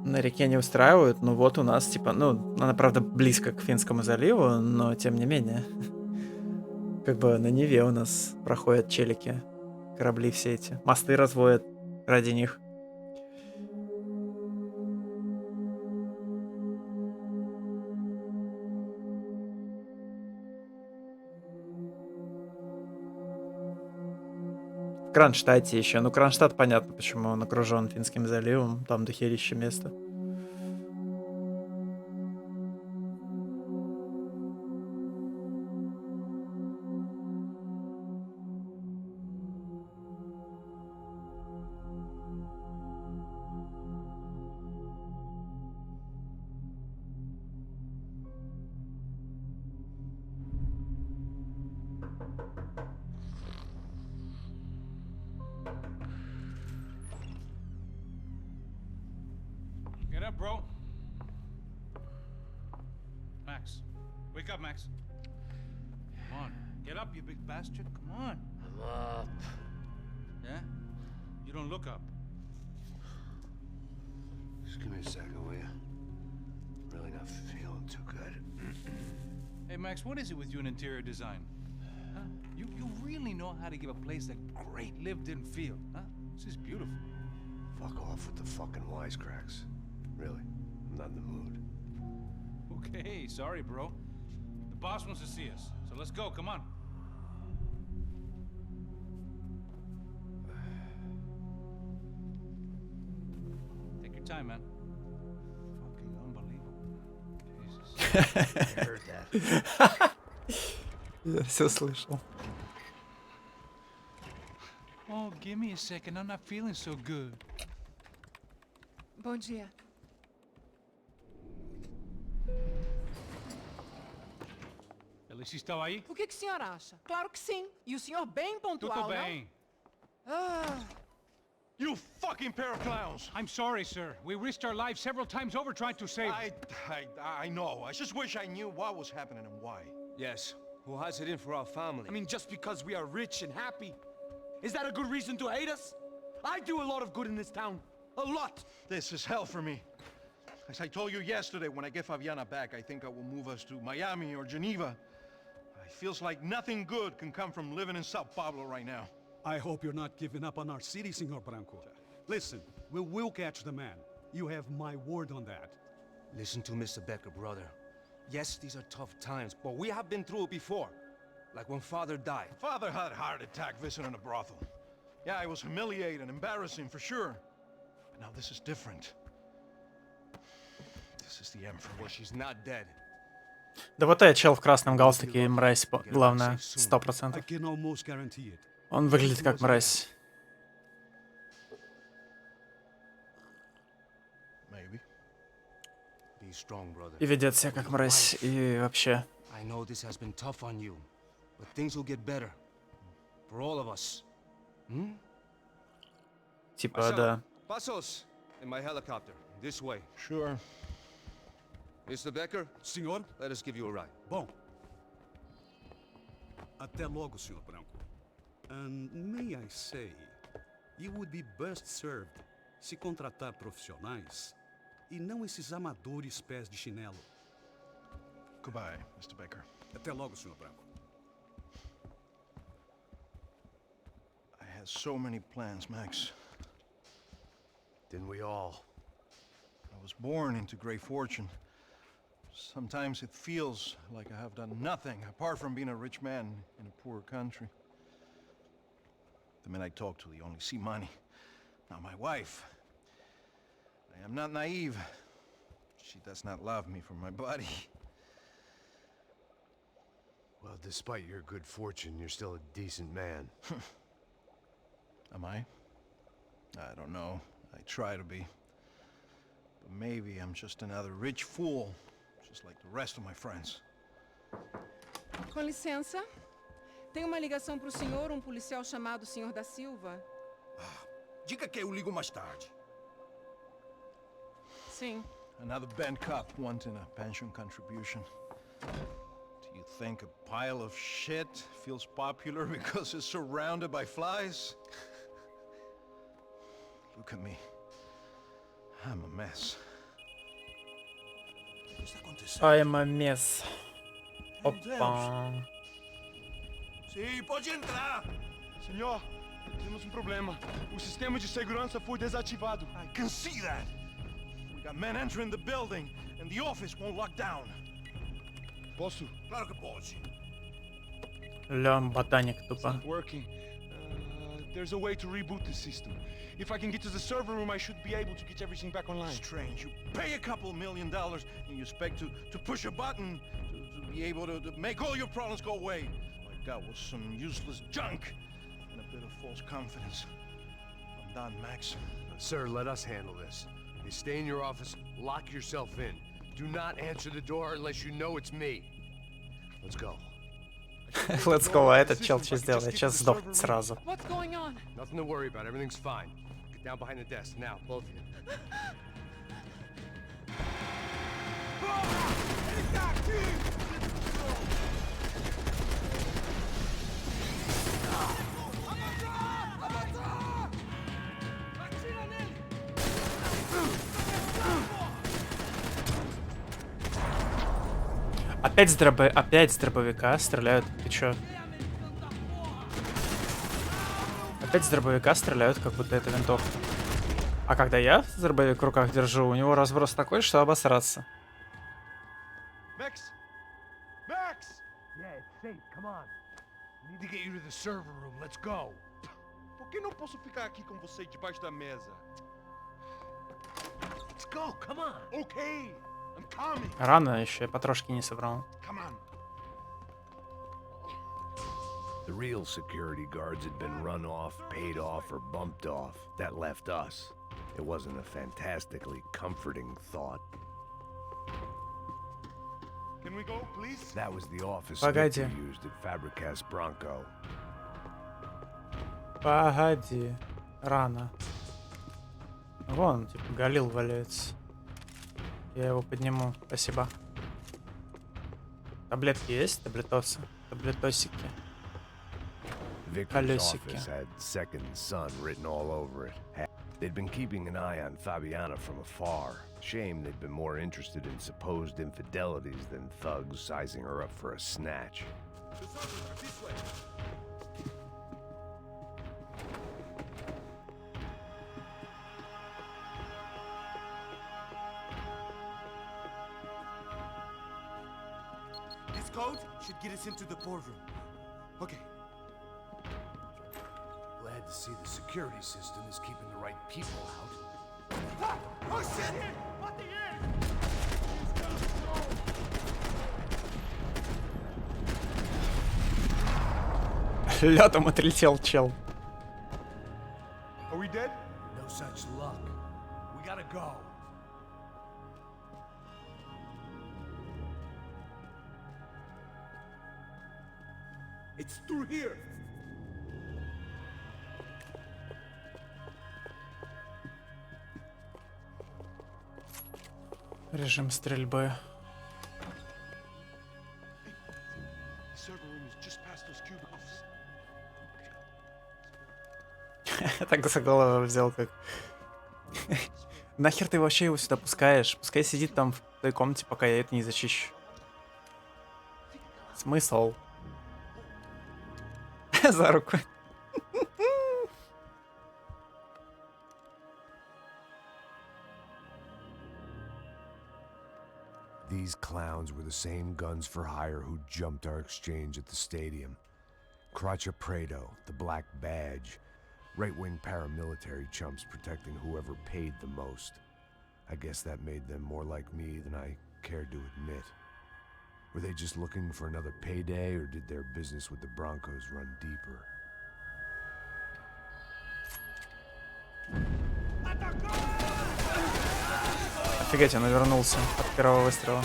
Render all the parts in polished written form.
на реке не устраивают. Ну вот у нас, типа, ну, она, правда, близко к Финскому заливу, но тем не менее. Как бы на Неве у нас проходят челики, корабли все эти. Мосты разводят ради них. В Кронштадте еще. Ну, Кронштадт понятно, почему он окружен Финским заливом. Там дохерища места. Get up, bro. Max. Wake up, Max. Come on. Get up, you big bastard. Come on. I'm up. Yeah? You don't look up. Just give me a second, will you? Really not feeling too good. Hey, Max, what is it with you in interior design? Huh? You really know how to give a place a great lived-in feel, huh? This is beautiful. Fuck off with the fucking wisecracks. Really, I'm not in the mood. Okay, sorry, bro. The boss wants to see us, so let's go, come on. Take your time, man. Fucking unbelievable. Jesus. I heard that. Я все слышал. Oh, give me a second. I'm not feeling so good. Bom dia. Alice estava aí? O que o senhor acha? Claro que sim. E o senhor bem pontual, Tudo não? bem. Ah, You fucking pair of clowns! I'm sorry, sir. We risked our lives several times over trying to save... I know. I just wish I knew what was happening and why. Yes, who has it in for our family? I mean, just because we are rich and happy, is that a good reason to hate us? I do a lot of good in this town. A lot! This is hell for me. As I told you yesterday, when I get Fabiana back, I think I will move us to Miami or Geneva. It feels like nothing good can come from living in Sao Paulo right now. I hope you're not giving up on our city, Senor Branco. Listen, we will catch the man. You have my word on that. Listen to Mr. Becker, brother. Yes, these are tough times, but we have been through it before. Like when Father died. Father had a heart attack visiting a brothel. Yeah, it was humiliating, embarrassing for sure. But now this is different. This is the Emperor. Well, she's not dead. Да вот этот чел в красном галстуке, мразь, главное, I 100%. can almost guarantee it. Он выглядит как мразь. Maybe. Be strong, brother. И ведет себя как мразь, и вообще. I know this has been tough on you, but things will get better. For all of us. Hmm? Типа, да. Pasos, in my helicopter. This way. Sure. Mr. Becker, Senhor? let us give you a ride. Bom. Até logo, Senhor Branco. And may I say, you would be best served se contratar profissionais e não esses amadores pés de chinelo. Goodbye, Mr. Baker. Até logo, Senhor Branco. I had so many plans, Max. Didn't we all? I was born into great fortune. Sometimes it feels like I have done nothing apart from being a rich man in a poor country. The men I talk to, they only see money. Now my wife, I am not naive. She does not love me for my body. Well, despite your good fortune, you're still a decent man. Am I? I don't know. I try to be. But maybe I'm just another rich fool, just like the rest of my friends. com licença. Tem uma ligação pro senhor, um policial chamado Senhor da Silva. Diga que eu ligo mais tarde. Sim. Another bent cop wanting a pension contribution. Do you think a pile of shit feels popular because it's surrounded by flies? Look at me. I'm a mess. I'm a mess. Опа. Sim, pode entrar. Senhor, temos um problema. O sistema de segurança foi desativado. I can see that. We got men entering the building, and the office won't lock down. Posso? Claro que pode. Ля, ботаник тупо. Not working. There's a way to reboot the system. If I can get to the server room, I should be able to get everything back online. Strange. You pay a couple $1 million, and you expect to push a button to be able to make all your problems go away. All I got was some useless junk and a bit of false confidence. I'm done, Max. Sir, let us handle this. You stay in your office, lock yourself in. Do not answer the door unless you know it's me. Let's go. Let's go, а этот чел что сделал? Сейчас сдохнет сразу. What's going on? Nothing to worry about. Everything's fine. Get down behind the desk now, both of you. Опять с дробовика стреляют. Ты чё? Опять с дробовика стреляют, как будто это винтовка. А когда я дробовик в руках держу, у него разброс такой, что обосраться. Max! Max! Yeah, it's safe. Come on. We need to get you to the server room. Let's go. Por que não posso ficar aqui com você debaixo da mesa? Let's go. Come on. Okay, I'm coming. Рано еще, я потрошки не собрал. Come on. The real security guards had been run off, paid off, or bumped off. That left us. It wasn't a fantastically comforting thought. Can we go, please? That was the office Погоди. Victor used at Fabricas Bronco. Погоди. Рано. Вон, типа, Галил валяется. Я его подниму. Спасибо. Таблетки есть? Таблетосы? Таблетосики. Victor's office had Second Son written all over it. They'd been keeping an eye on Fabiana from afar. Shame they'd been more interested in supposed infidelities than thugs sizing her up for a snatch. This code should get us into the boardroom. Okay. Glad to see the security system is keeping the right people out. Ah! Oh shit! What the heck? Летом отлетел чел. Are we dead? No such luck. We gotta go. It's through here. Режим стрельбы. The server room is just past those cubicles. Так за голову взял как. Нахер ты вообще его сюда пускаешь? Пускай сидит там в той комнате, пока я это не зачищу. Смысл? За руку. These clowns were the same guns for hire who jumped our exchange at the stadium. Craccia Prado, the Black Badge. Right-wing paramilitary chumps protecting whoever paid the most. I guess that made them more like me than I cared to admit. Were they just looking for another payday, or did their business with the Broncos run deeper? Офигеть, он вернулся от первого выстрела.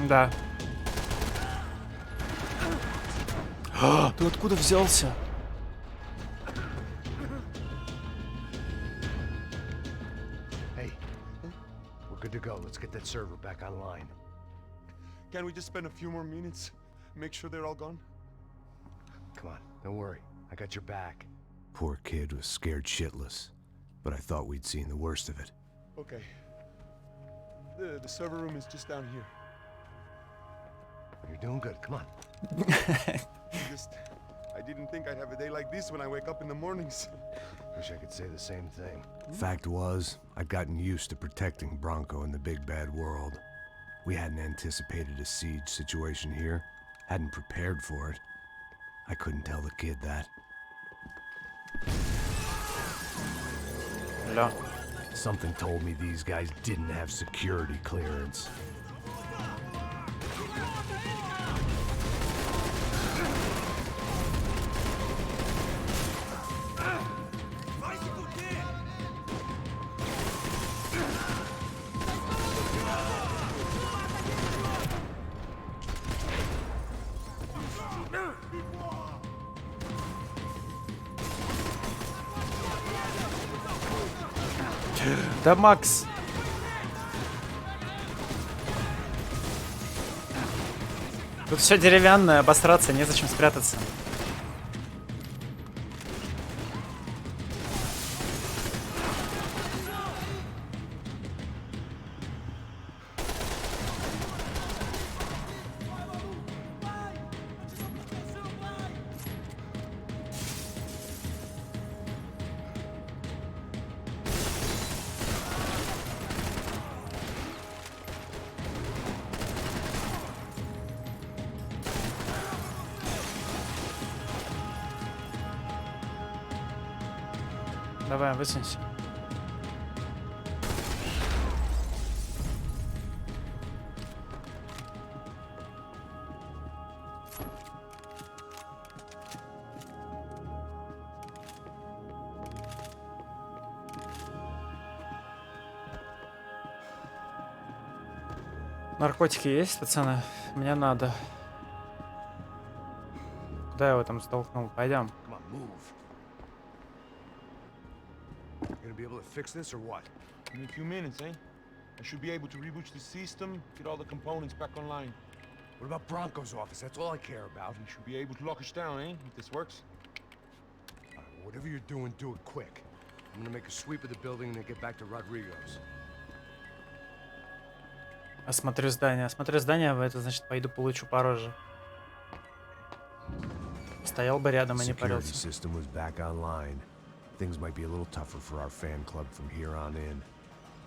Да. Ты откуда взялся? good to go. Let's get that server back online. Can we just spend a few more minutes? Make sure they're all gone? Come on, don't worry. I got your back. Poor kid was scared shitless, but I thought we'd seen the worst of it. Okay. The server room is just down here. You're doing good. Come on. I didn't think I'd have a day like this when I wake up in the mornings. Wish I could say the same thing. Fact was, I'd gotten used to protecting Bronco in the big bad world. We hadn't anticipated a siege situation here, hadn't prepared for it. I couldn't tell the kid that. Бля. Something told me these guys didn't have security clearance. Да, Макс. Тут все деревянное, обосраться, незачем спрятаться. Давай, высунься. Наркотики есть, пацаны? Мне надо. Куда я его там столкнул? Пойдем. Come on, move. You gonna be able to fix this or what? In a few minutes, eh? I should be able to reboot the system, get all the components back online. What about Bronco's office? That's all I care about. You should be able to lock us down, eh? If this works. Whatever you're doing, do it quick. I'm gonna make a sweep of the building and then get back to Rodrigo's. Осмотрю здание. Осмотрю здание, это значит пойду получу по роже. Стоял бы рядом и не Security парился. system was back online. Things might be a little tougher for our fan club from here on in.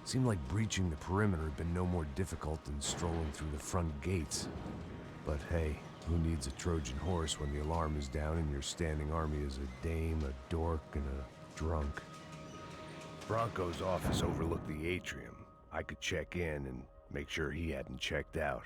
Seemed like breaching the perimeter had been no more difficult than strolling through the front gates. But hey, who needs a Trojan horse when the alarm is down and your standing army is a dame, a dork, and a drunk? Bronco's office overlooked the atrium. I could check in and make sure he hadn't checked out.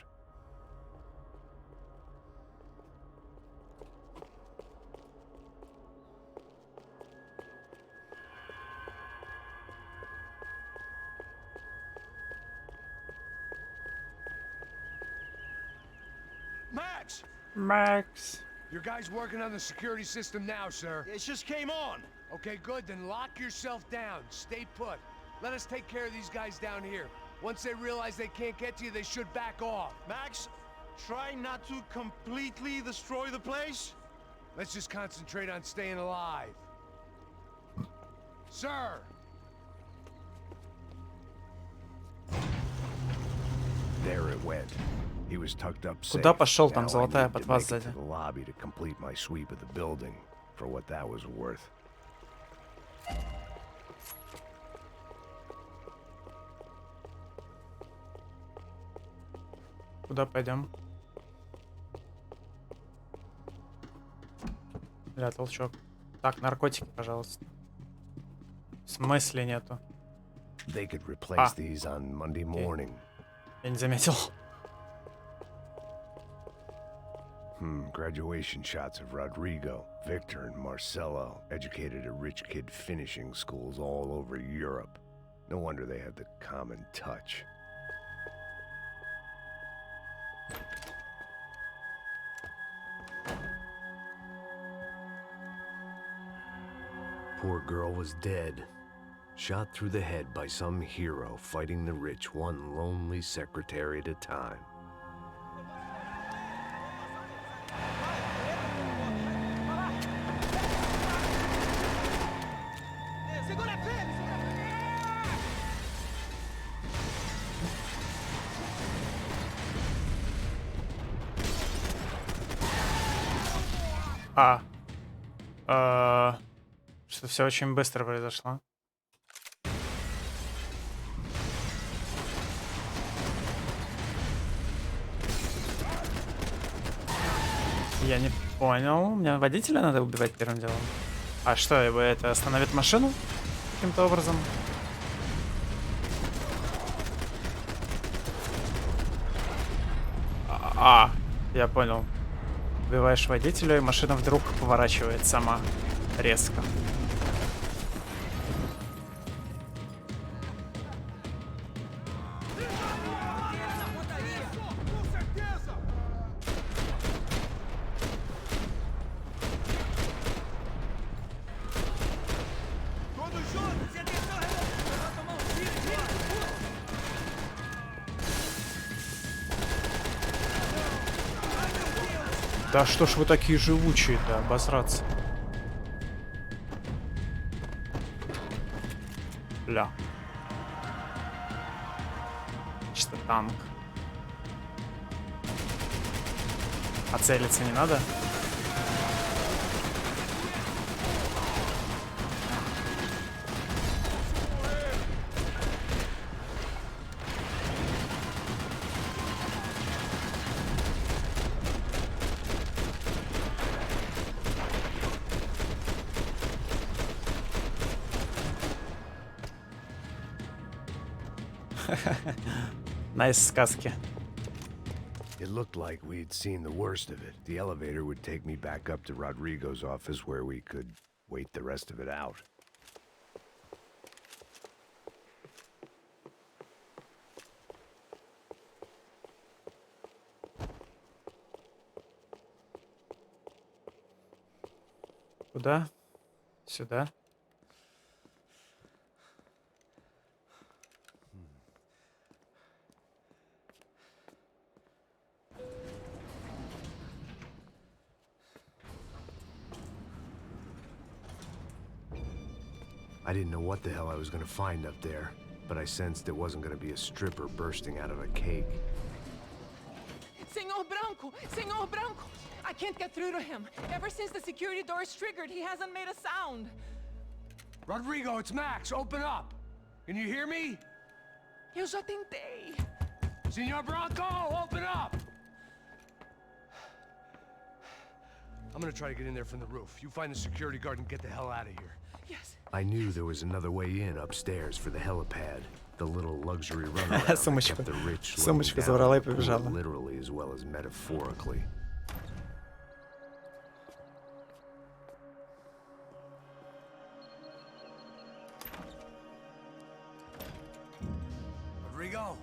Max! Макс. Your guys working on the security system now, sir. It just came on. Okay, good. Then lock yourself down. Stay put. Let us take care of these guys down here. Once they realize they can't get to you, they should back off. Max, try not to completely destroy the place. Let's just concentrate on staying alive. Sir! There it went. He was tucked up safe. Куда пошел там Now I золотая need to подваз make it сзади? to the lobby to complete my sweep of the building, for what that was worth. Куда пойдем? Бля, толчок. Так, наркотики, пожалуйста. В смысле нету? They could replace these on Monday morning. Я не заметил. Graduation shots of Rodrigo, Victor, and Marcelo, educated at rich kid finishing schools all over Europe. No wonder they had the common touch. Poor girl was dead. Shot through the head by some hero fighting the rich one lonely secretary at a time. Что все очень быстро произошло. Я не понял. Мне водителя надо убивать первым делом. А что, его это остановит машину каким-то образом? Я понял. Убиваешь водителя, и машина вдруг поворачивает сама резко. Да что ж вы такие живучие-то, обосраться. Ля. Чисто танк. А целиться не надо? Найс сказки. It looked like we'd seen the worst of it. The elevator would take me back up to Rodrigo's office where we could wait the rest of it out. Куда? Сюда. I didn't know what the hell I was gonna find up there, but I sensed it wasn't gonna be a stripper bursting out of a cake. Senor Branco! I can't get through to him. Ever since the security door is triggered, he hasn't made a sound. Rodrigo, it's Max. Open up. Can you hear me? Eu já tentei. Senor Branco, open up! I'm gonna try to get in there from the roof. You find the security guard and get the hell out of here. Yes. I knew there was another way in upstairs for the helipad. The little luxury runaround that Сумочку. kept the rich Сумочку slowing забрала и down, побежала. literally as well as metaphorically. Rodrigo!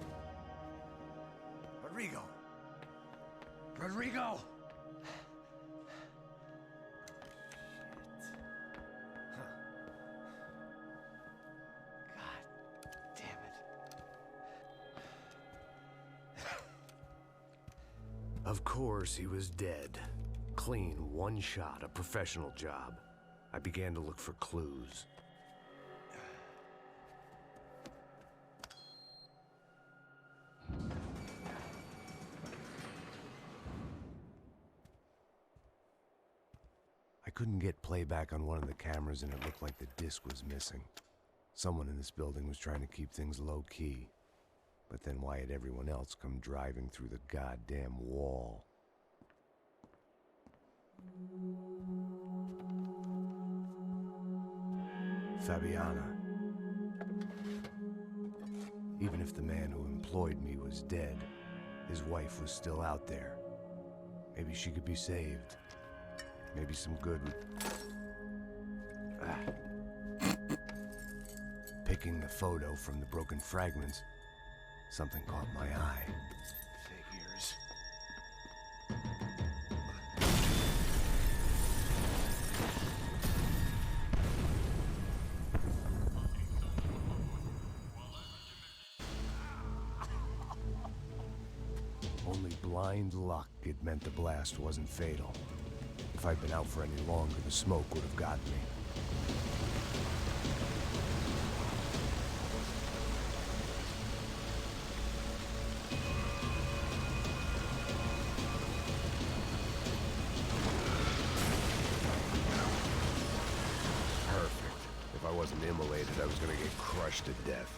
Rodrigo! Rodrigo! Of course, he was dead. Clean, one shot, a professional job. I began to look for clues. I couldn't get playback on one of the cameras and it looked like the disc was missing. Someone in this building was trying to keep things low-key. But then why had everyone else come driving through the goddamn wall? Fabiana. Even if the man who employed me was dead, his wife was still out there. Maybe she could be saved. Maybe some good would... Picking the photo from the broken fragments, something caught my eye. Figures. blind luck it meant the blast wasn't fatal. If I'd been out for any longer, the smoke would have gotten me. Perfect. If I wasn't immolated, I was gonna get crushed to death.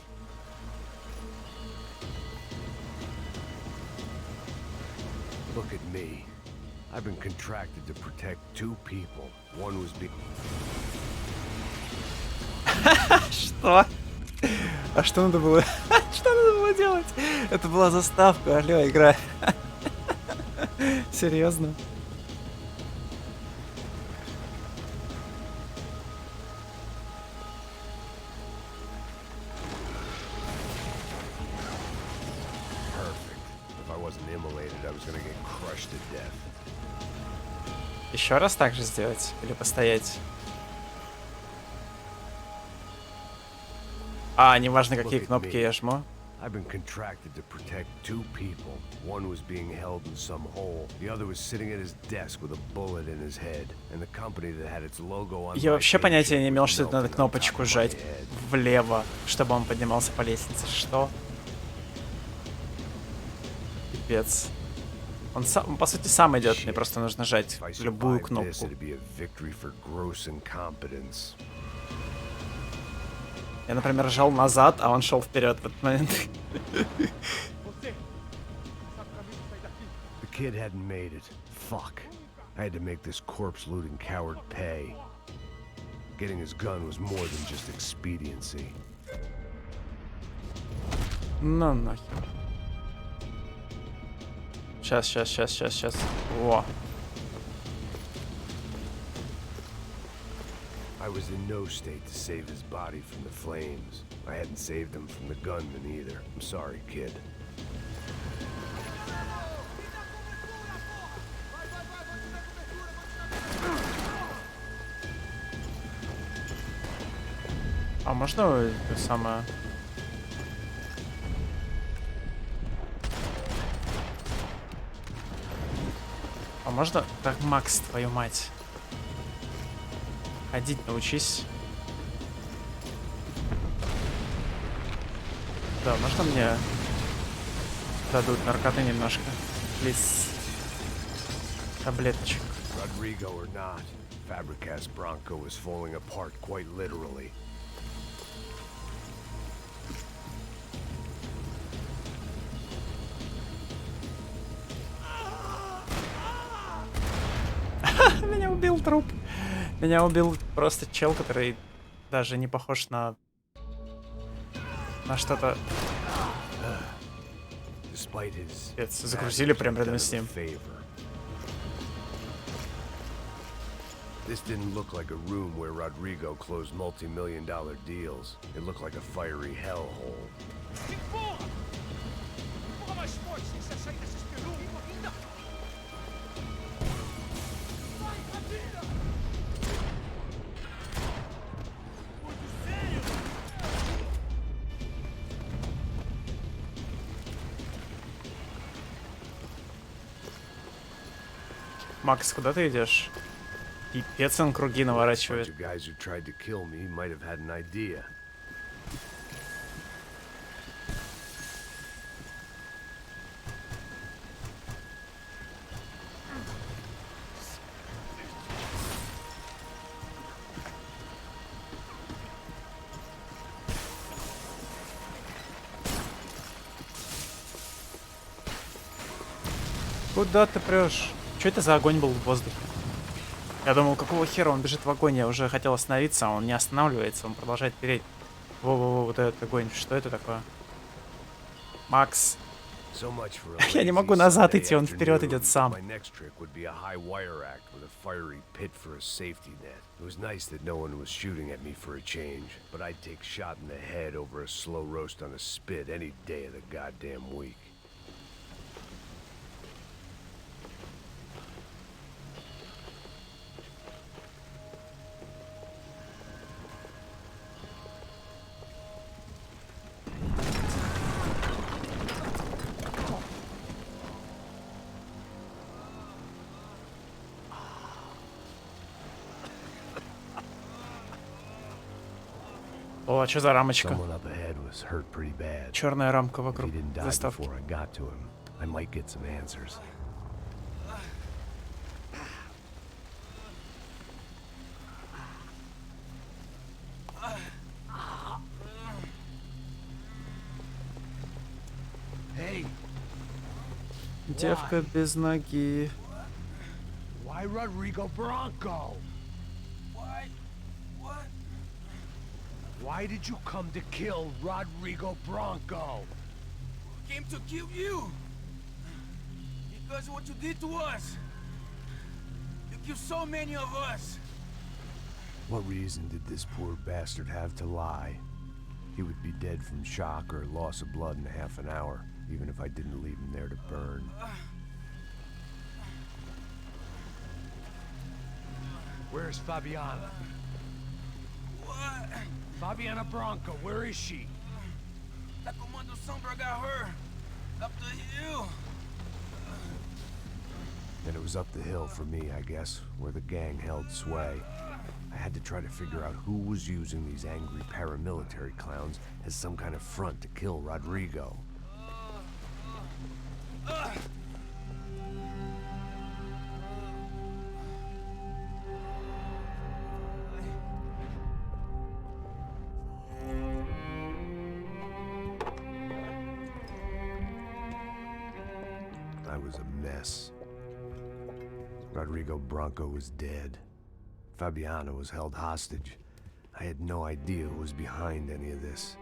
Look at me. I've been contracted to protect two people. One was being... Что? А что надо было? Что надо было делать? Это была заставка, алло, игра. Серьезно? Еще раз так же сделать? Или постоять? А, неважно, какие кнопки я жму. I've been contracted to protect two people. One was being held in some hole. The other was sitting at his desk with a bullet in his head. And the company that had its logo on. Я вообще понятия не имел, что это надо кнопочку сжать влево, чтобы он поднимался по лестнице. Что? Пипец. Он, по сути, сам идет, мне просто нужно нажать любую кнопку. Я, например, жал назад, а он шел вперед в этот момент. The kid hadn't made it. Fuck. I had to make this corpse-looting coward pay. Getting his gun was more than just expediency. Ну нахер. Сейчас. Во. I was in no state to save his body from the flames. I hadn't saved him from the gunman either. I'm sorry, kid. А можно самое... А можно... Так, Макс, твою мать. Ходить научись. Да, можно мне дадут наркоты немножко? Плиз. Таблеточек. Rodrigo or not, Fabricas Bronco is falling apart quite literally. Меня убил труп. Меня убил просто чел, который даже не похож на что-то. Загрузили прям рядом с ним. This didn't look like a room where Rodrigo closed multi-million-dollar deals. It looked like a fiery hellhole. Макс, куда ты идешь? Пипец, он круги наворачивает. Куда ты прешь? Что это за огонь был в воздухе? Я думал, какого хера он бежит в огонь, я уже хотел остановиться, а он не останавливается, он продолжает переть. Во-во-во, вот этот огонь, что это такое? Макс. Я не могу назад идти, он вперед идет сам. О, а что за рамочка? Someone up ahead was hurt pretty bad. Черная рамка If вокруг he didn't die заставки. before I got to him, I might get some answers. Hey, Девка без ноги. why Rodrigo Bronco? Why? What? Why did you come to kill Rodrigo Bronco? Came to kill you. Because of what you did to us. You killed so many of us. What reason did this poor bastard have to lie? He would be dead from shock or loss of blood in half an hour, even if I didn't leave him there to burn. Where's Fabiana? What? Fabiana Bronco, where is she? La Comando Sombra got her. Up the hill. And it was up the hill for me, I guess, where the gang held sway. I had to try to figure out who was using these angry paramilitary clowns as some kind of front to kill Rodrigo. I was a mess. Rodrigo Bronco was dead. Fabiana was held hostage. I had no idea who was behind any of this.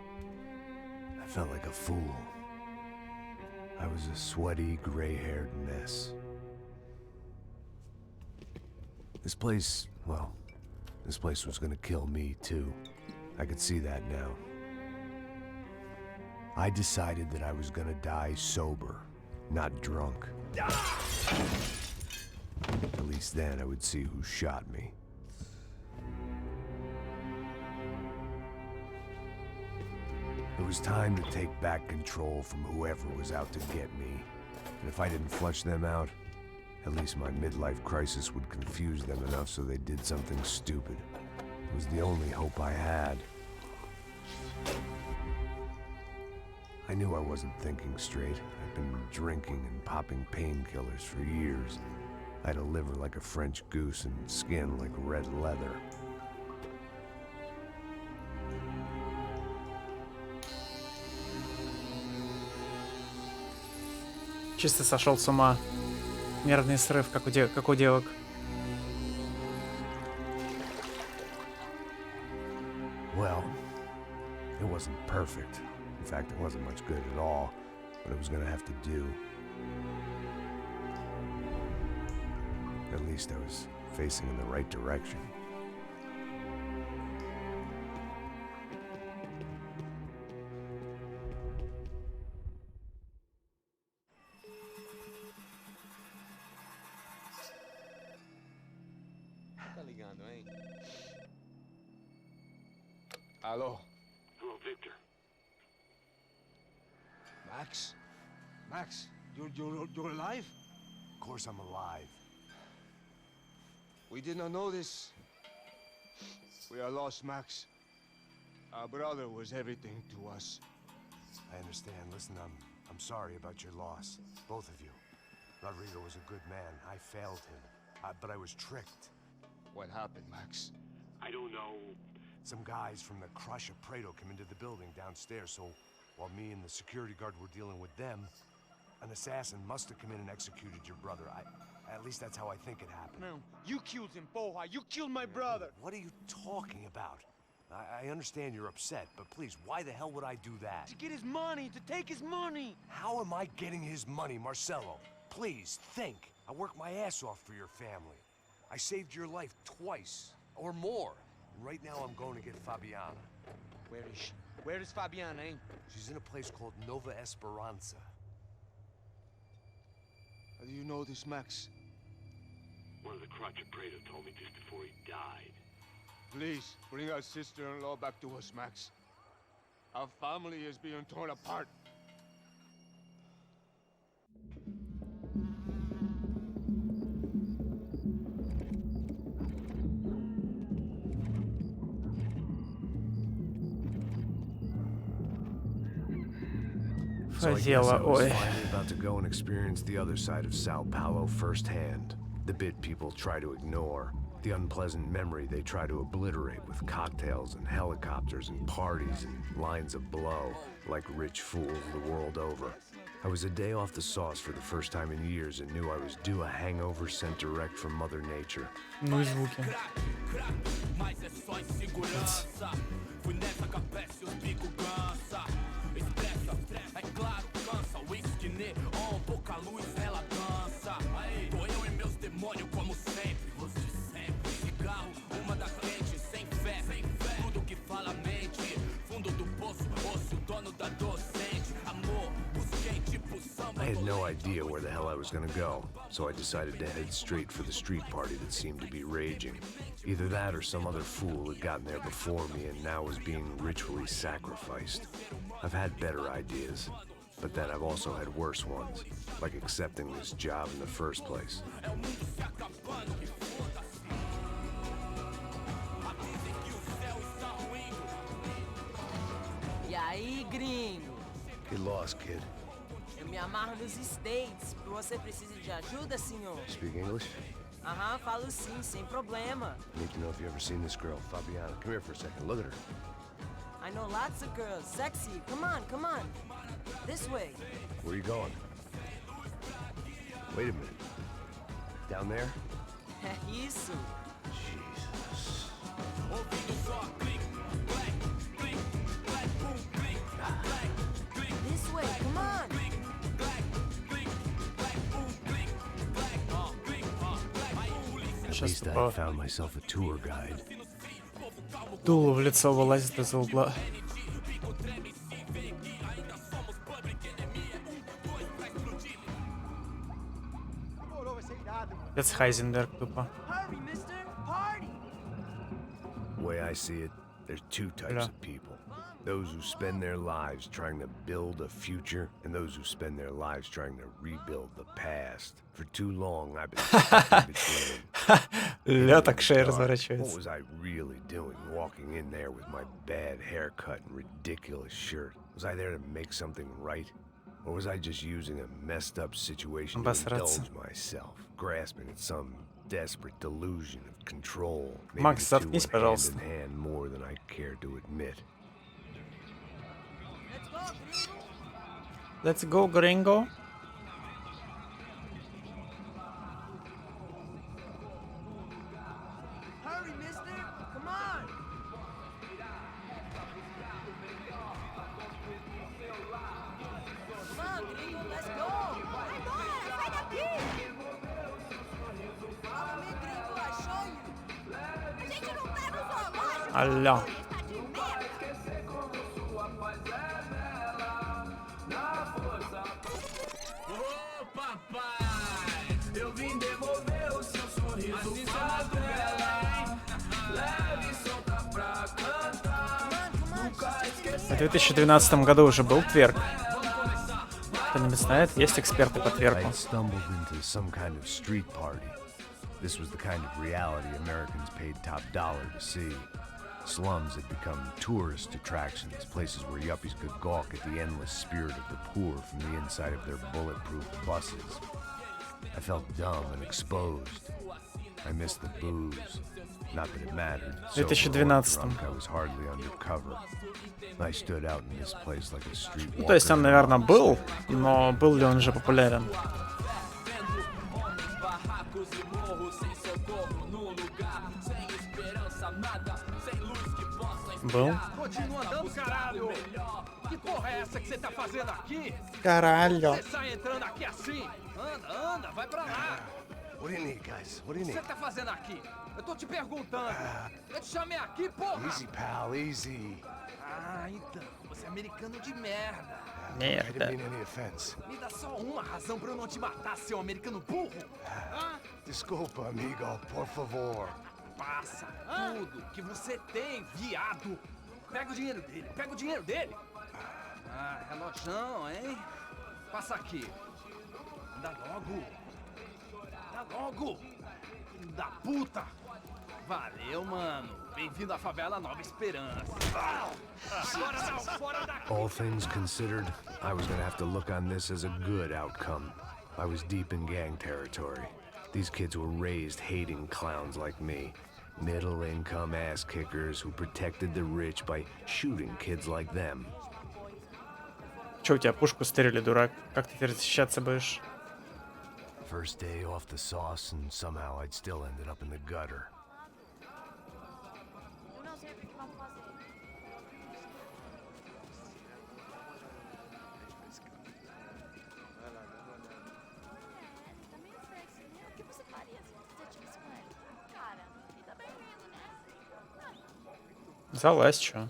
I felt like a fool. I was a sweaty, gray-haired mess. This place, well, this place was gonna kill me too. I could see that now. I decided that I was gonna die sober, not drunk. At least then I would see who shot me. It was time to take back control from whoever was out to get me. And if I didn't flush them out, at least my midlife crisis would confuse them enough so they did something stupid. It was the only hope I had. I knew I wasn't thinking straight. I'd been drinking and popping painkillers for years. I had a liver like a French goose and skin like red leather. Чисто сошел с ума. Нервный срыв, как у девок. Well, it wasn't perfect. In fact, it wasn't much good at all, but it was gonna have to do. At least I was facing in the right direction. Tá ligando, hein? Alô? Hello, Victor. Max? Max, you're alive? Of course I'm alive. We did not know this. We are lost, Max. Our brother was everything to us. I understand. Listen, I'm sorry about your loss. Both of you. Rodrigo was a good man. I failed him. But I was tricked. What happened, Max? I don't know. Some guys from the Crush of Prado came into the building downstairs, so while me and the security guard were dealing with them, an assassin must have come in and executed your brother. At least that's how I think it happened. No, you killed him, Poha. You killed my brother. What are you talking about? I understand you're upset, but please, why the hell would I do that? To get his money, to take his money. How am I getting his money, Marcelo? Please, think. I worked my ass off for your family. I saved your life twice, or more. And right now I'm going to get Fabiana. Where is she? Where is Fabiana, eh? She's in a place called Nova Esperanza. How do you know this, Max? One of the Crotch of Prado told me just before he died. Please, bring our sister-in-law back to us, Max. Our family is being torn apart. Favela, ой. Finally about to go and experience the other side of Sao Paulo firsthand. The bit people try to ignore. The unpleasant memory they try to obliterate with cocktails and helicopters and parties and lines of blow, like rich fools the world over. I was a day off the sauce for the first time in years and knew I was due a hangover sent direct from Mother Nature. Ну и звуки. I had no idea where the hell I was gonna go, so I decided to head straight for the street party that seemed to be raging. Either that or some other fool had gotten there before me and now was being ritually sacrificed. I've had better ideas, but then I've also had worse ones, like accepting this job in the first place. E aí, gringo? Get lost, kid. Eu me amarro nos States. Você precisa de ajuda, senhor? Speak English? Aham, falo sim, sem problema. I need to know if you've ever seen this girl, Fabiana. Come here for a second. Look at her. I know lots of girls. Sexy. Come on, come on. This way. Where are you going? Wait a minute. Down there? Isso. Jesus. This way, come on. At Сейчас least I found myself a tour guide. дуло в лицо вылазит из-за угла. Это Хайзенберг тупо. Hurry, mister. Party. The way I see it, there's two types of people. Those who spend their lives trying to build a future, and those who spend their lives trying to rebuild the past. For too long, I've been stuck in between. Ля так шея What разворачивается. was I really doing walking in there with my bad haircut and ridiculous shirt? Was I there to make something right? Or was I just using a messed up situation to Обосраться. indulge myself, grasping at some desperate delusion of control? Maybe Макс, the two заткнись, went пожалуйста. hand in hand more than I care to admit. Let's go, gringo. Let's go, gringo. Hurry, mister. Come on. Come on, gringo, let's go. Vai embora, sai daqui. Follow me, gringo, I show you. A gente não tá no zoológico. Алло. Tá de merda. Ô papai, eu vim devolver o seu sorriso favela. Leve e solta pra cantar. Nunca esqueci. В 2012 году уже был тверк. Кто-нибудь знает? Есть эксперты по I тверку? had stumbled into some kind of street party. This was the kind of reality Americans paid top dollar to see. Slums had become tourist attractions, places where yuppies could gawk at the endless spirit of the poor from the inside of their bulletproof buses. I felt dumb and exposed. I missed the booze. Not that it mattered. Sober or 2012. drunk, I was hardly undercover. I stood out in this place like a streetwalker. Ну, то есть он, наверное, был, но был ли он уже популярен? Был. Continua andando, caralho! Que porra é essa que você tá fazendo aqui? Caralho. Você sai entrando aqui assim? Anda, anda, vai pra lá! What do you need, guys? What do you O que need? você tá fazendo aqui? Eu tô te perguntando. Eu te chamei aqui, porra! Easy, pal, easy. Ah, então. Você é americano de merda. I didn't Merda. mean any offense. Me dá só uma razão pra eu não te matar, seu americano burro. Desculpa, amigo, por favor. Passa tudo que você tem, viado. Pega o dinheiro dele, pega o dinheiro dele. Ah, relojão, hein? Passa aqui. Dá logo. Dá logo. Filho da puta. Valeu, mano. Bem-vindo à favela Nova Esperança. Agora não, fora daqui. All things considered, I was gonna have to look on this as a good outcome. I was deep in gang territory. These kids were raised hating clowns like me. Middle-income ass-kickers who protected the rich by shooting kids like them. Че, у тебя пушку стырили, дурак? Как ты теперь защищаться будешь? First day off the sauce, and somehow I'd still ended up in the gutter. Eu não sei o que vamos fazer. Tá meio sexy, né? O que você faria se você tivesse com ele? Cara, ele tá bem-vindo, né? Залазь, чё?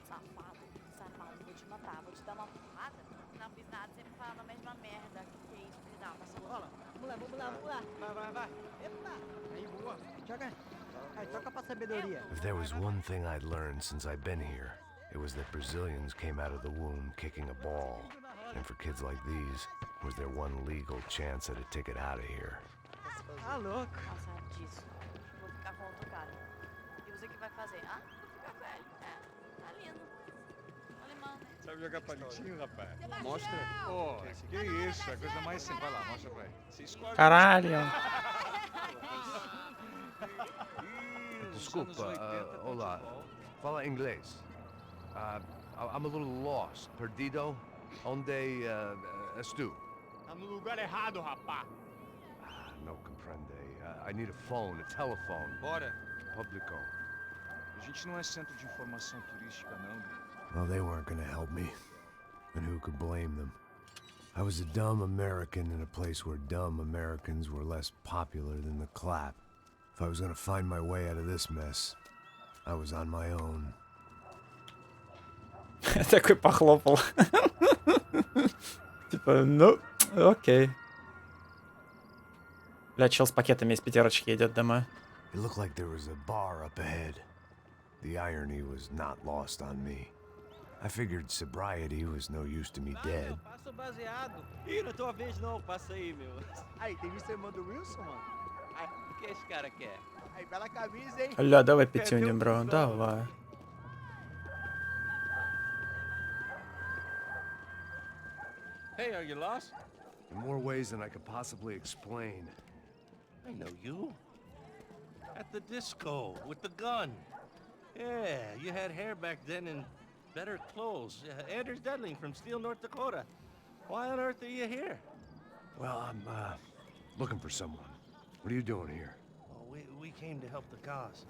Safado, sai maluco, vou te matar, vou te dar uma porrada. Não fiz nada, sempre falando a mesma merda. Que é isso, filho da passa logo. Vamos lá, vamos lá, vamos lá. Vai. Epa! Aí, boa. Joga. Aí, toca pra sabedoria. If there was one thing I'd learned since I'd been here, it was that Brazilians came out of the womb kicking a ball. And for kids like these, was their one legal chance at a ticket out of here. Tá louco. Nossa, disso. Vou ficar com outro cara. E você que vai fazer? Ah, vou ficar com ele. É, tá lindo. Alemão, né? Sabe jogar palitinho, rapaz? Mostra. Pô, que isso, é a coisa mais simples. Vai lá, mostra pra ele. Se escolhe. Caralho! Desculpa, olá. Fala inglês. I'm a little lost. Perdido? Onde estou? Tá no lugar errado, rapá. No comprende. I need a phone, a telephone. Bora. Publico. A gente não é centro de informação turística, não. Well, they weren't gonna help me. And who could blame them? I was a dumb American in a place where dumb Americans were less popular than the clap. If I was gonna find my way out of this mess, I was on my own. Такой похлопал. Типа, ну, окей. Бля, чел с пакетами из пятерочки идет домой. It looked like there was a bar up ahead. The irony was not lost on me. I figured sobriety was no use to me dead. Passa o baseado. Ih, não é tua vez não, passa aí, meu. Aí, tem visto a irmã do Wilson, mano? Aí, o que esse cara quer? Aí, bela camisa, hein? Ля, давай пятюню, бро, давай. Hey, are you lost? In more ways than I could possibly explain. I know you. At the disco, with the gun. Yeah, you had hair back then and better clothes. Anders Dedling from Steele, North Dakota. Why on earth are you here? Well, I'm looking for someone. What are you doing here? Well, we came to help the cause.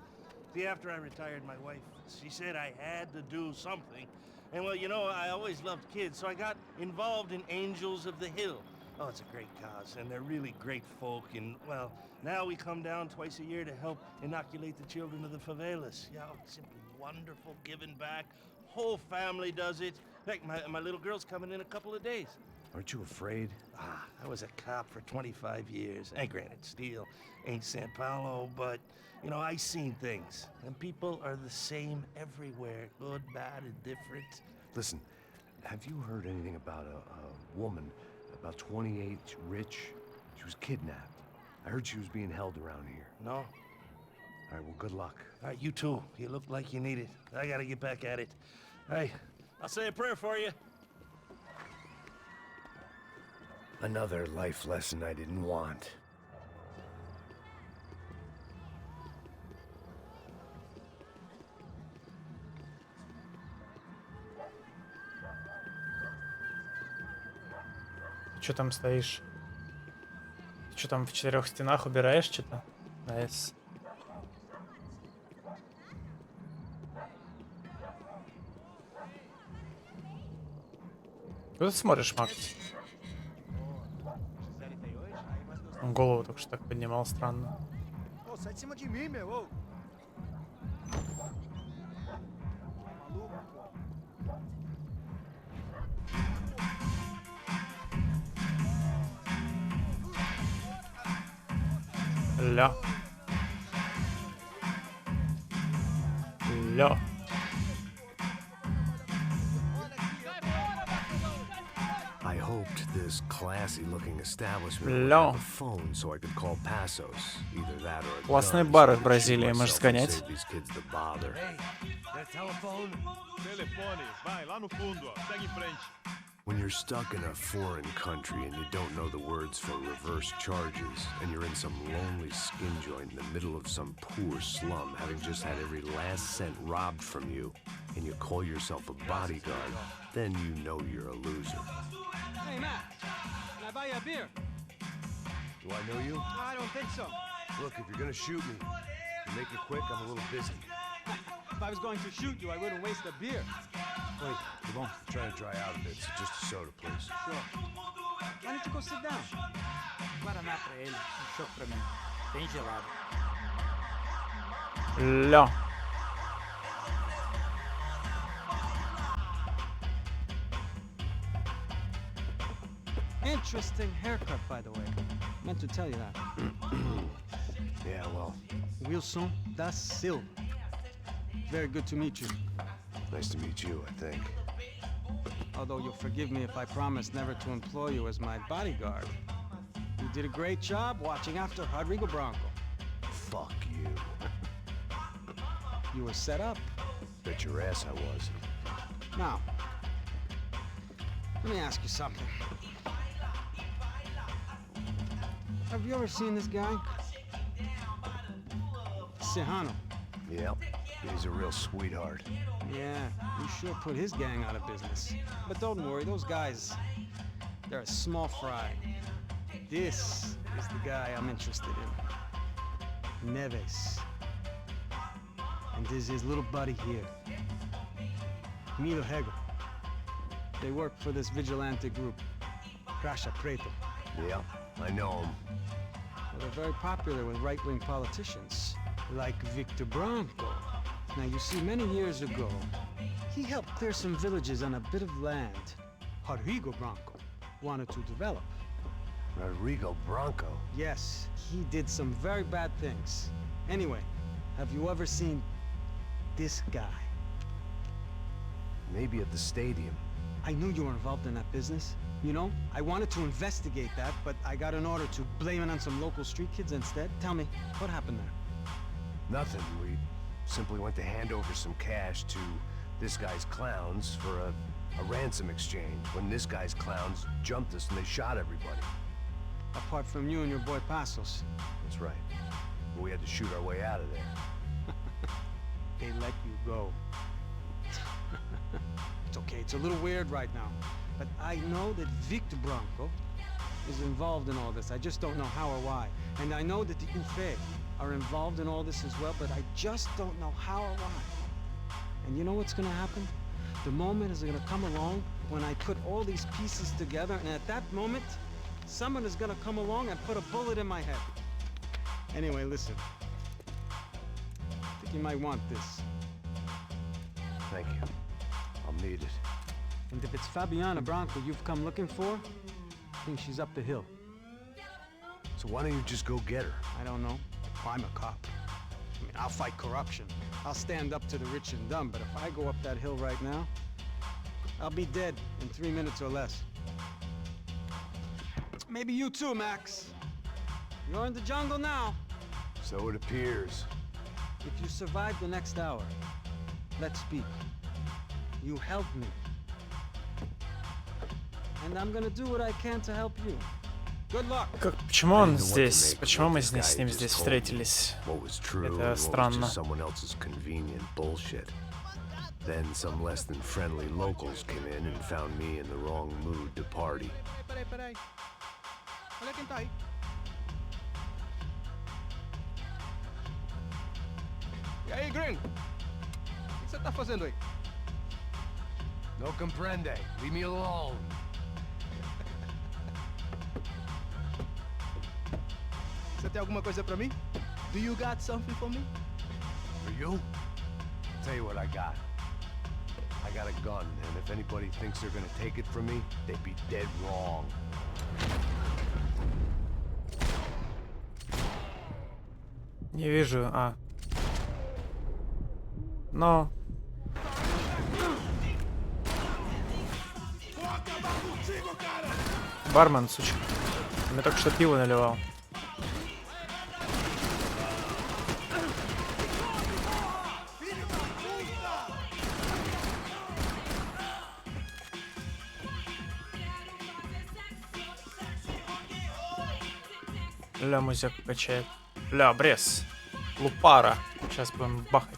See, after I retired, my wife, she said I had to do something. And well, you know, I always loved kids, so I got involved in Angels of the Hill. Oh, it's a great cause, and they're really great folk, and, well, now we come down twice a year to help inoculate the children of the favelas. Yeah, it's simply wonderful, giving back. Whole family does it. In fact, my little girl's coming in a couple of days. Aren't you afraid? I was a cop for 25 years. And granted, Steele ain't San Paulo, but, you know, I seen things. And people are the same everywhere, good, bad, and different. Listen, have you heard anything about a woman, about 28, rich? She was kidnapped. I heard she was being held around here. No? All right, well, good luck. All right, you too. You look like you need it. I gotta get back at it. Hey, I'll say a prayer for you. Another life lesson I didn't want. Че там стоишь? Ты что там в 4 стенах убираешь что-то? Найс. Куда ты смотришь, Макс? Он голову только что так поднимал, странно. Ô, sai de cima de mim, meu. Ô. Maluco, pô. Ля. Ля. I hoped the this classy-looking establishment would Бля. have a phone, so I could call Passos. Either that or a Классные gun, бары so в I could shoot Бразилии, можешь myself and сгонять. save these kids the bother. Telephone? Telefone, vai lá no fundo, ó. Segue em frente. When you're stuck in a foreign country and you don't know the words for reverse charges, and you're in some lonely skin joint in the middle of some poor slum, having just had every last cent robbed from you, and you call yourself a bodyguard, then you know you're a loser. Hey, Matt, can I buy you a beer? Do I know you? I don't think so. Look, if you're gonna shoot me, you make it quick, I'm a little busy. If I was going to shoot you, I wouldn't waste a beer. Wait, come on. I'm trying to dry out a bit, so just a soda, please. Sure. Why don't you go sit down? Guaraná pra ele, chopp pra mim. Bem gelado. Ля. Interesting haircut, by the way. Meant to tell you that. Yeah, well, Wilson da Silva. Very good to meet you. nice to meet you, I think. Although you'll forgive me if I promise never to employ you as my bodyguard. You did a great job watching after Rodrigo Branco. Fuck you. You were set up. Bet your ass I was. Now, let me ask you something. Have you ever seen this guy? Serrano. Yep, he's a real sweetheart. Yeah, he sure put his gang out of business. But don't worry, those guys, they're a small fry. This is the guy I'm interested in. Neves. And this is his little buddy here. Milo Hegel. They work for this vigilante group, Crasha Preto. Yep, I know him. Well, they're very popular with right-wing politicians, like Victor Branco. Now, you see, many years ago, he helped clear some villages on a bit of land Rodrigo Branco wanted to develop. Rodrigo Branco? Yes, he did some very bad things. Anyway, have you ever seen this guy? Maybe at the stadium. I knew you were involved in that business. You know, I wanted to investigate that, but I got an order to blame it on some local street kids instead. Tell me, what happened there? Nothing. We simply went to hand over some cash to this guy's clowns for a ransom exchange when this guy's clowns jumped us and they shot everybody. Apart from you and your boy Passos. That's right. But we had to shoot our way out of there. They let you go. It's okay, it's a little weird right now. But I know that Victor Branco is involved in all this. I just don't know how or why. And I know that the Ufe are involved in all this as well, but I just don't know how or why. And you know what's gonna happen? The moment is gonna come along when I put all these pieces together, and at that moment, someone is gonna come along and put a bullet in my head. Anyway, listen. I think you might want this. Thank you. I'll need it. And if it's Fabiana Branco you've come looking for, I think she's up the hill. So why don't you just go get her? I don't know. I'm a cop. I mean, I'll fight corruption. I'll stand up to the rich and dumb, but if I go up that hill right now, I'll be dead in 3 minutes or less. Maybe you too, Max. You're in the jungle now. So it appears. If you survive the next hour, let's speak. You help me. And I'm gonna do what I can to help you. Good luck. Почему он здесь? Почему мы с ним здесь встретились? Это странно. Then some less than friendly locals came in and found me in the wrong mood to party. Peraí. Olha quem tá aí. E aí, gringo? O que você tá fazendo aí? No comprende. Leave me alone. Você tem alguma coisa pra mim? Do you got something for me? For you? Tell you what I got. I got a gun, and if anybody thinks they're gonna take it from me, they'd be dead wrong. Не вижу, Но... Бармен, сучка. Мне только что пиво наливал. Ля, музыку качает. Ля, брес. Лупара. Сейчас будем бахать.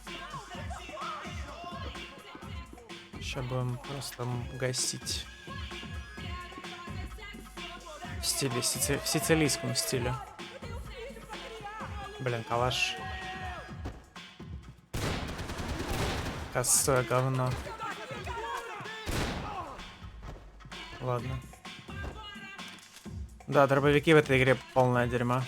Сейчас будем просто гасить. В стиле, в сицилийском стиле. Блин, калаш. Косое говно. Ладно. Да, дробовики в этой игре полное дерьмо.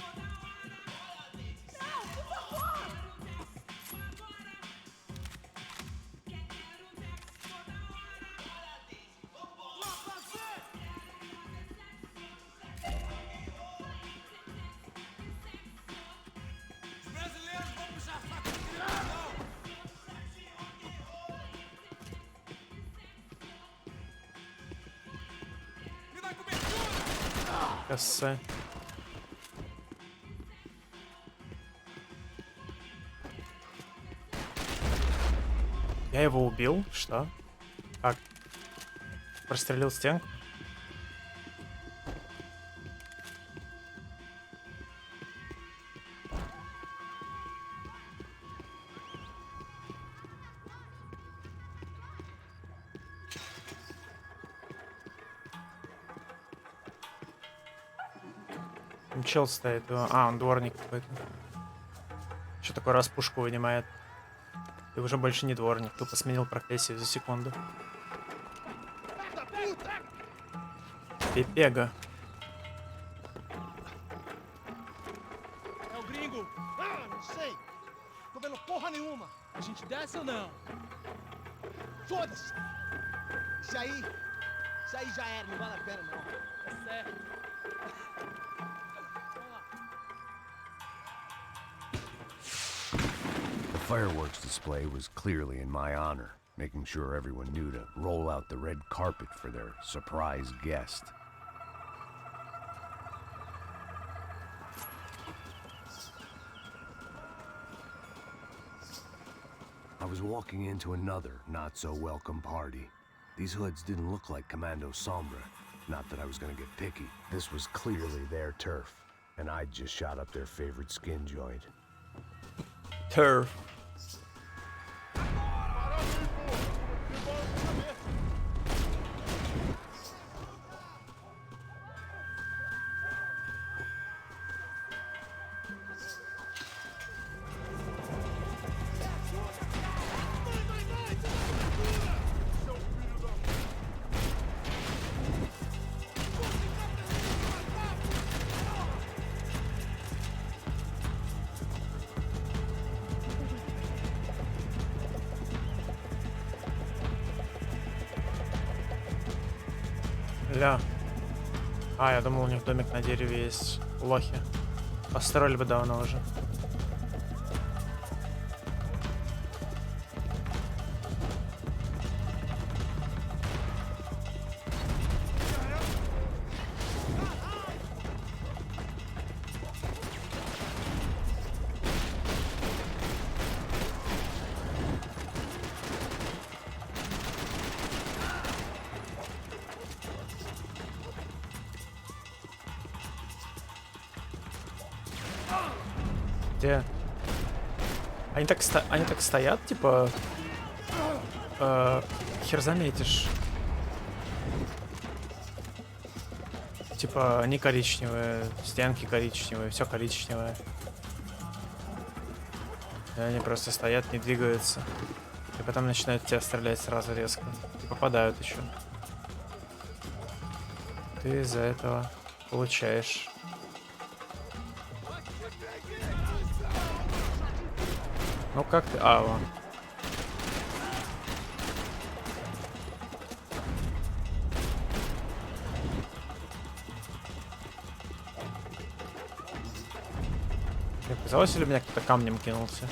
Косой. Я его убил? Что? Как? Прострелил стенку? Там чел стоит. А, он дворник какой-то. Что такое распушку вынимает? Ты уже больше не дворник, тупо сменил профессию за секунду. Пипега. É o gringo. Ah, não sei. Tô vendo porra nenhuma. A gente desce ou não? Foda-se. Isso aí já era, não vale a pena não. É certo. The fireworks display was clearly in my honor, making sure everyone knew to roll out the red carpet for their surprise guest. I was walking into another not-so-welcome party. These hoods didn't look like Commando Sombra. Not that I was gonna get picky. This was clearly their turf, and I'd just shot up their favorite skin joint. Turf. Ля. А, я думал, у них домик на дереве есть. Лохи. Построили бы давно уже. Где? Они так стоят, типа... хер заметишь. Типа, они коричневые, стенки коричневые, все коричневое. И они просто стоят, не двигаются. И потом начинают тебя стрелять сразу резко. И попадают еще. Ты из-за этого получаешь. Ну как ты? А, вон. Мне казалось, или меня кто-то камнем кинулся?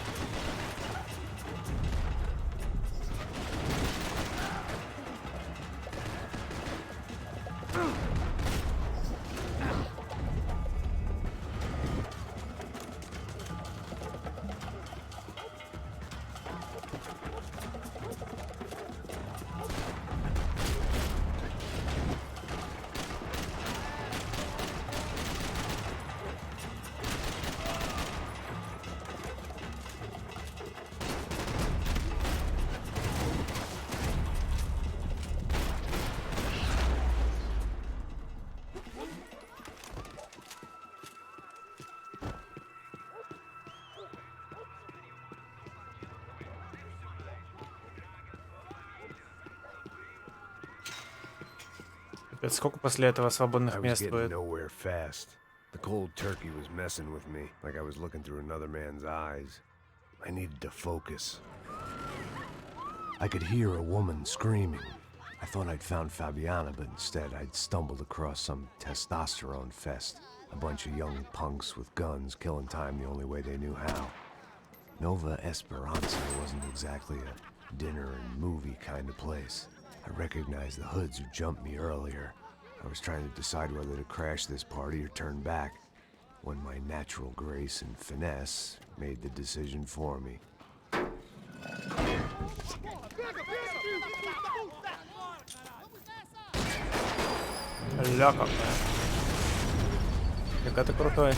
Это сколько после этого свободных I was мест getting будет? nowhere fast. The cold turkey was messing with me, like I was looking through another man's eyes. I needed to focus. I could hear a woman screaming. I thought I'd found Fabiana, but instead I'd stumbled across some testosterone fest. A bunch of young punks with guns killing time the only way they knew how. Nova Esperanza wasn't exactly a dinner and movie kind of place. I recognized the hoods who jumped me earlier. I was trying to decide whether to crash this party or turn back, when my natural grace and finesse made the decision for me. Ля какая. Какая ты крутой.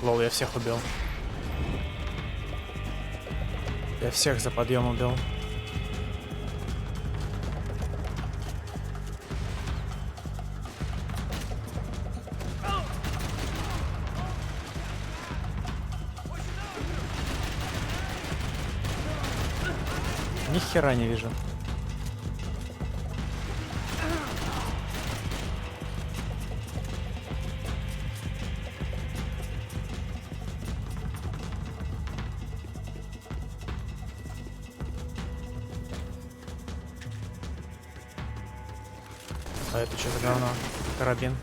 Лол, я всех убил. Я всех за подъем убил. Ни хера не вижу. А это что за говно? Карабин.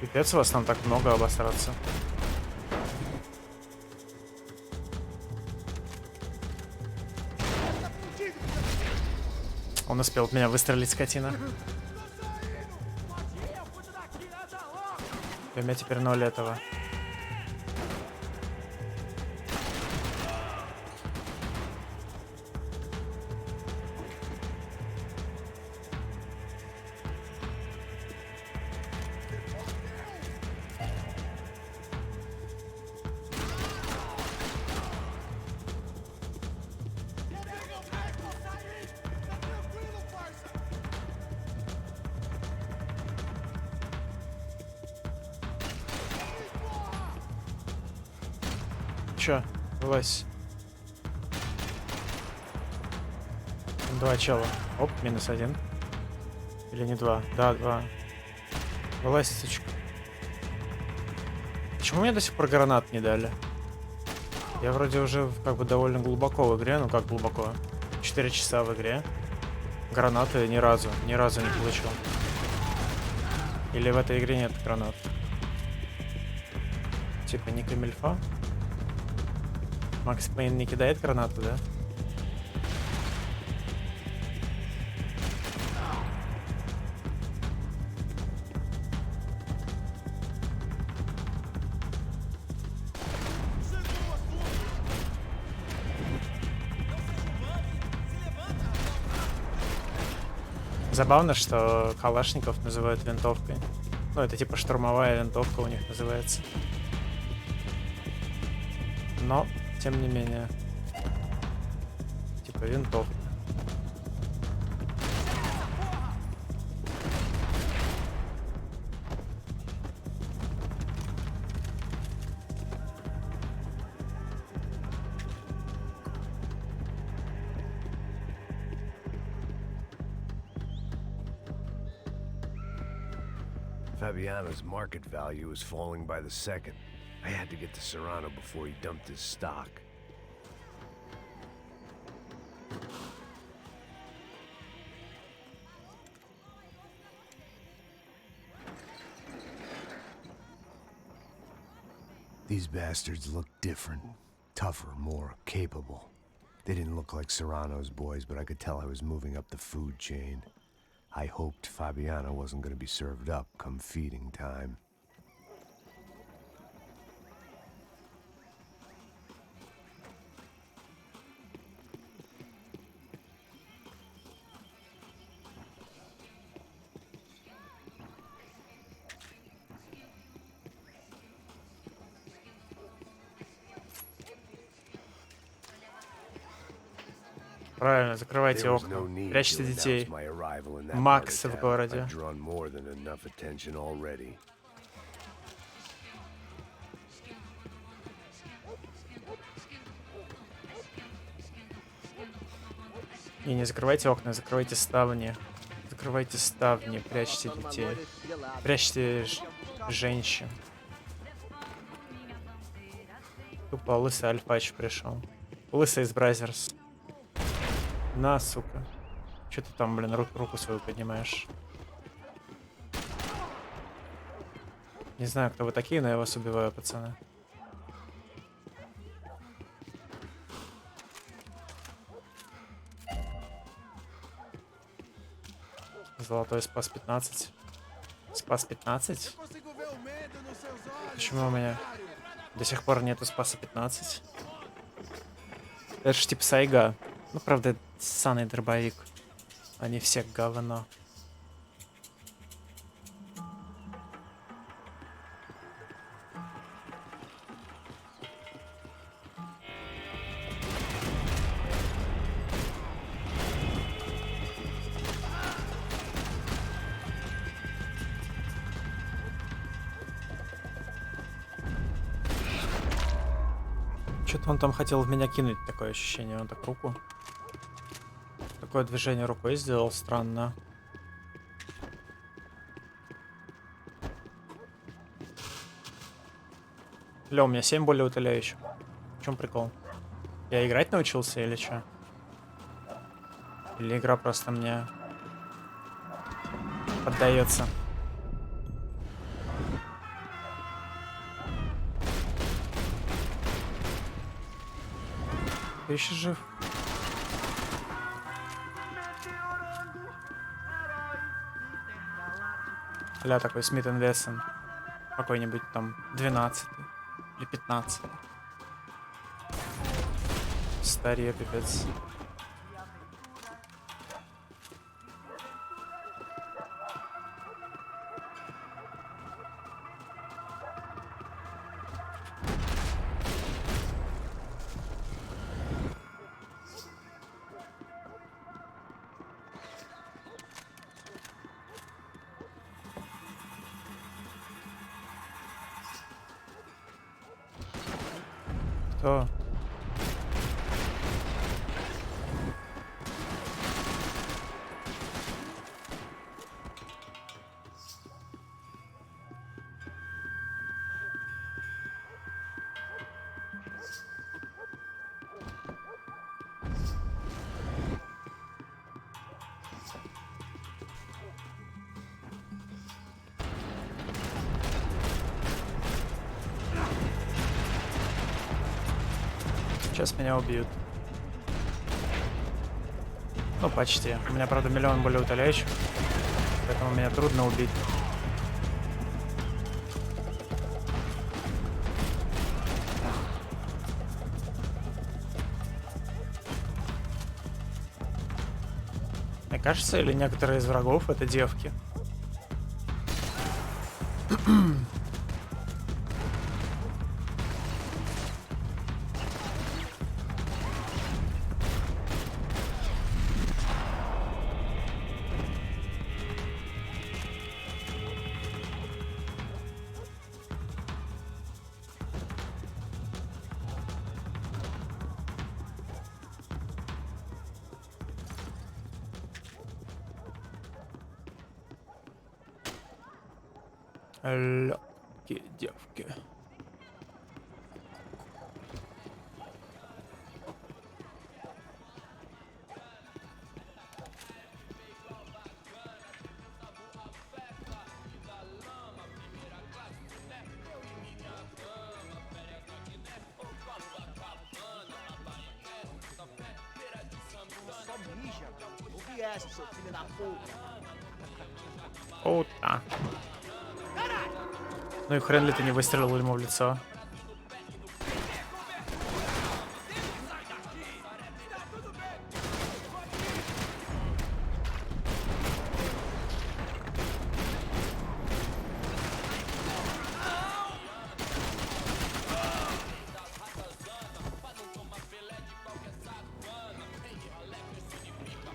Пипец, вас там так много обосраться. Он успел в меня выстрелить, скотина. У меня теперь 0 этого. Чё? Вылазь. Там 2 чела. Оп, -1. Или не 2? Да, 2. Вылазь, сучка. Почему мне до сих пор гранат не дали? Я вроде уже как бы довольно глубоко в игре. Ну как глубоко? 4 часа в игре. Гранаты ни разу не получил. Или в этой игре нет гранат? Типа не камильфа? Макс Пейн не кидает гранату, да? Забавно, что калашников называют винтовкой. Ну, это типа штурмовая винтовка у них называется. Но, тем не менее, типа винтовка. Fabiana's market value is falling by the second. I had to get to Serrano before he dumped his stock. These bastards look different, tougher, more capable. They didn't look like Serrano's boys, but I could tell I was moving up the food chain. I hoped Fabiana wasn't going to be served up come feeding time. Правильно, закрывайте There was окна. no need Прячьте to детей. announce my arrival in that part Макс of в town. городе. I've drawn more than enough attention already. И не закрывайте окна, закрывайте ставни. Закрывайте ставни, прячьте детей. Прячьте женщин. Тупо лысый альфач пришел. Лысый из Бразерс. На, сука. Че ты там, блин, руку свою поднимаешь? Не знаю, кто вы такие, но я вас убиваю, пацаны. Золотой спас 15. Спас 15? Почему у меня до сих пор нету спаса 15? Это ж типа сайга. Ну, правда, это ссаный дробовик. Они все говно. Что-то он там хотел в меня кинуть, такое ощущение. Он так руку. Такое движение рукой сделал, странно. Ля, у меня 7 более утоляющих. В чем прикол? Я играть научился или что? Или игра просто мне поддается? Ты еще жив? Ля, такой Смит энд Вессон. Какой-нибудь там 12 или 15. Старье, пипец. Кто? Сейчас меня убьют. Ну, почти. У меня, правда, миллион более утоляющих, поэтому меня трудно убить. Мне кажется, или некоторые из врагов это девки. Лёгкие девки. Ота. Ну и хрен ли ты не выстрелил ему в лицо?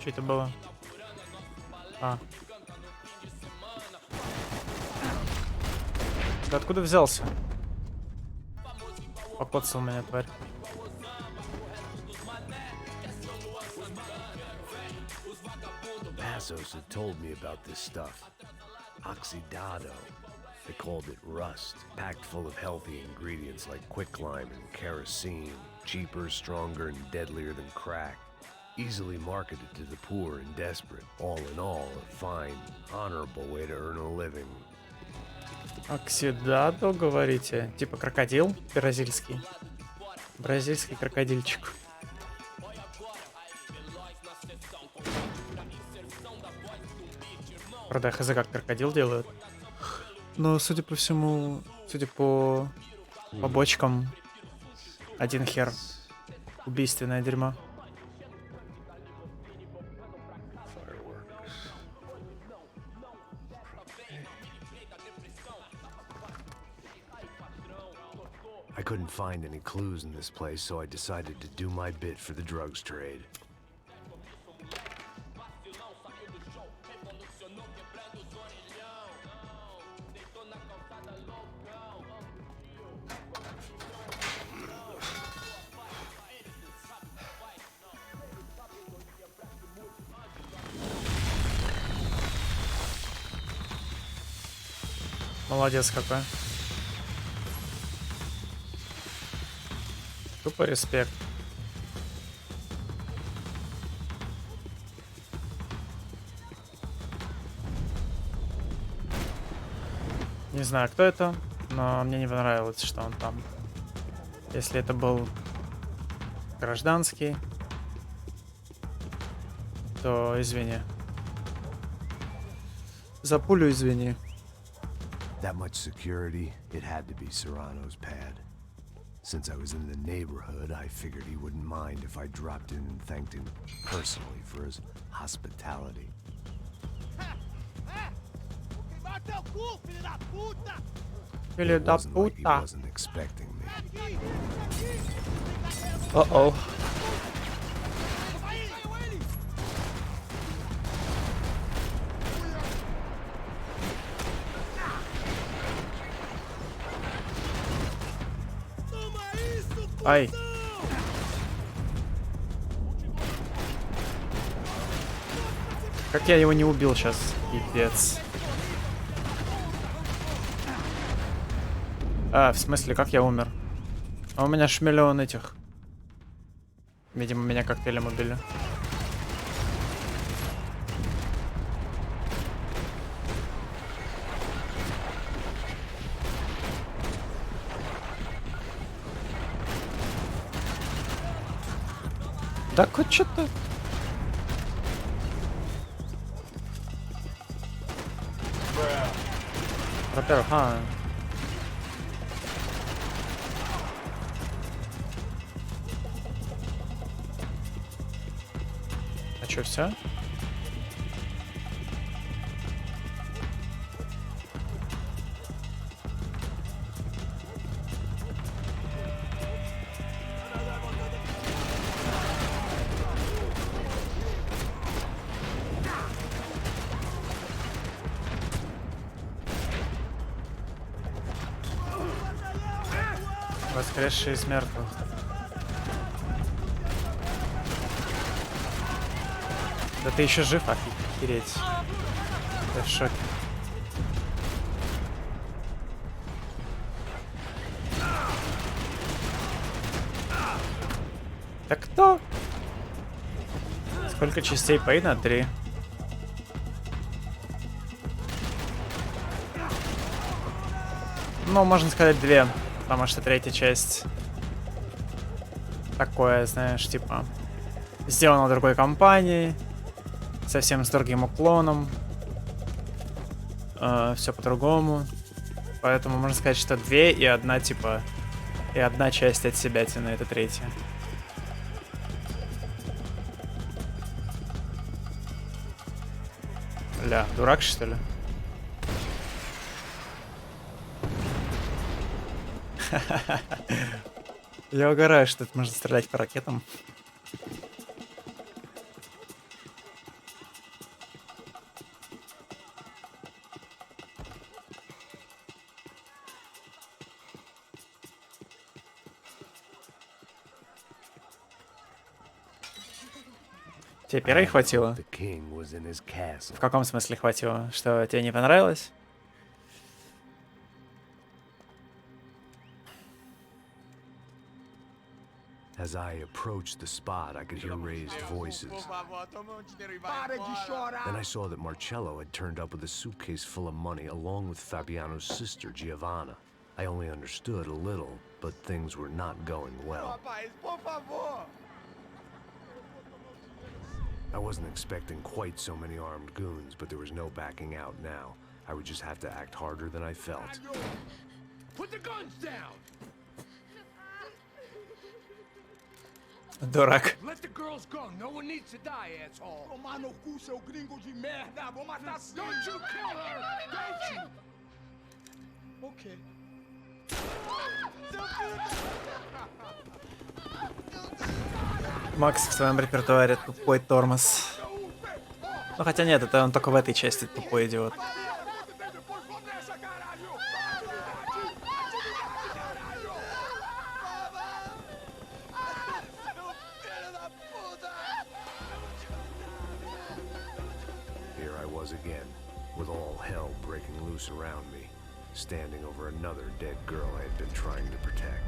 Что это было? А. Ты откуда взялся? Покоцал меня, тварь. Passos had told me about this stuff. Oxidado. They called it rust, packed full of healthy ingredients like quicklime and kerosene, cheaper, stronger, and deadlier than crack. Easily marketed to the poor and desperate. All in all, a fine, honorable way to earn a living. Оксидадо, говорите? Типа крокодил бразильский. Бразильский крокодильчик. Правда, я хз, как крокодил делают. Но, судя по всему, судя по побочкам, один хер. Убийственное дерьмо. I couldn't find any clues in this place, so I decided to do my bit for the drugs trade. Молодец какой. Тупо респект. Не знаю, кто это, но мне не понравилось, что он там. Если это был гражданский, то извини. За пулю извини. That much security, it had to be Serrano's pad. Since I was in the neighborhood, I figured he wouldn't mind if I dropped in and thanked him personally for his hospitality. Filho da Wasn't like he puta. wasn't expecting me. Uh-oh. Ай. Как я его не убил сейчас, пипец. А, в смысле, как я умер? А у меня ж миллион этих. Видимо, меня коктейлем убили. Так вот что-то. Во-первых, А чё, все? Воскресший из мертвых. Да ты еще жив, охереть. Я в шоке. Так кто? Сколько частей Пейна? 3. Ну, можно сказать 2. Потому что третья часть такое, знаешь, типа сделана другой компанией, совсем с другим уклоном, все по-другому. Поэтому можно сказать, что 2 и 1 типа и 1 часть от себятины, это третья. Ля, дурак что ли? Я угораю, что это можно стрелять по ракетам. Тебе первой хватило? The king was in his castle. В каком смысле хватило? Что, тебе не понравилось? As I approached the spot, I could hear raised voices. Then I saw that Marcello had turned up with a suitcase full of money along with Fabiano's sister, Giovanna. I only understood a little, but things were not going well. I wasn't expecting quite so many armed goons, but there was no backing out now. I would just have to act harder than I felt. Put the guns down! Дурак. Let the girls go. No one needs to die, asshole. Tomar no cu, seu gringo de merda. Vou matar sim. Don't you kill her! Don't you? Okay. Макс в своем репертуаре тупой тормоз. Ну хотя нет, это он только в этой части тупой идиот. Here I was again, with all hell breaking loose around me, standing over another dead girl I had been trying to protect.